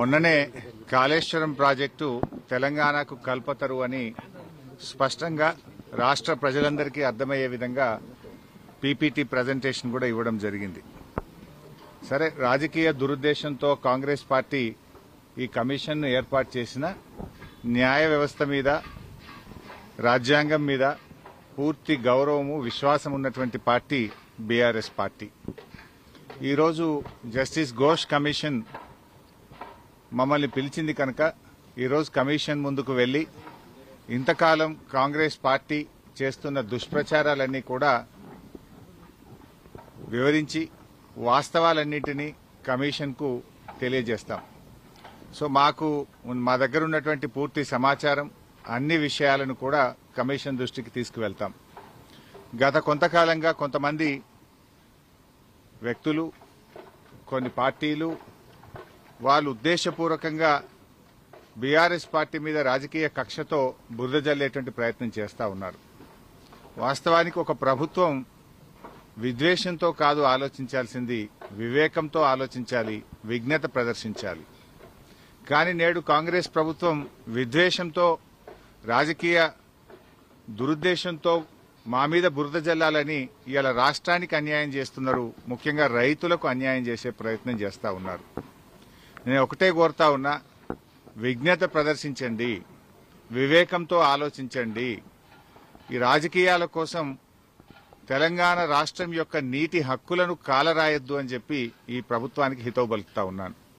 మొన్ననే కాళేశ్వరం ప్రాజెక్టు తెలంగాణకు కల్పతరు అని స్పష్టంగా రాష్ట్ర ప్రజలందరికీ అర్థమయ్యే విధంగా పీపీటీ ప్రజెంటేషన్ కూడా ఇవ్వడం జరిగింది. సరే, రాజకీయ దురుద్దేశంతో కాంగ్రెస్ పార్టీ ఈ కమిషన్ను ఏర్పాటు చేసిన న్యాయ వ్యవస్థ మీద, రాజ్యాంగం మీద పూర్తి గౌరవము, విశ్వాసం ఉన్నటువంటి పార్టీ బీఆర్ఎస్ పార్టీ. ఈరోజు జస్టిస్ ఘోష్ కమిషన్ మమ్మల్ని పిలిచింది కనుక ఈరోజు కమిషన్ ముందుకు వెళ్లి ఇంతకాలం కాంగ్రెస్ పార్టీ చేస్తున్న దుష్ప్రచారాలన్నీ కూడా వివరించి వాస్తవాలన్నింటినీ కమిషన్కు తెలియజేస్తాం. సో మా దగ్గర ఉన్నటువంటి పూర్తి సమాచారం, అన్ని విషయాలను కూడా కమిషన్ దృష్టికి తీసుకువెళ్తాం. గత కొంతకాలంగా కొంతమంది వ్యక్తులు, కొన్ని పార్టీలు వాళ్ళు ఉద్దేశపూర్వకంగా బీఆర్ఎస్ పార్టీ మీద రాజకీయ కక్షతో బురద జల్లేటువంటి ప్రయత్నం చేస్తూ ఉన్నారు. వాస్తవానికి ఒక ప్రభుత్వం విద్వేషంతో కాదు ఆలోచించాల్సింది, వివేకంతో ఆలోచించాలి, విజ్ఞత ప్రదర్శించాలి. కానీ నేడు కాంగ్రెస్ ప్రభుత్వం విద్వేషంతో, రాజకీయ దురుద్దేశంతో మా మీద బురద జల్లాలని ఇవాళ రాష్ట్రానికి అన్యాయం చేస్తున్నారు. ముఖ్యంగా రైతులకు అన్యాయం చేసే ప్రయత్నం చేస్తూ ఉన్నారు. నేను ఒకటే కోరుతా ఉన్నా, విజ్ఞత ప్రదర్శించండి, వివేకంతో ఆలోచించండి. ఈ రాజకీయాల కోసం తెలంగాణ రాష్ట్రం యొక్క నీటి హక్కులను కాలరాయొద్దు అని చెప్పి ఈ ప్రభుత్వానికి హితవు పలుకుతా ఉన్నాను.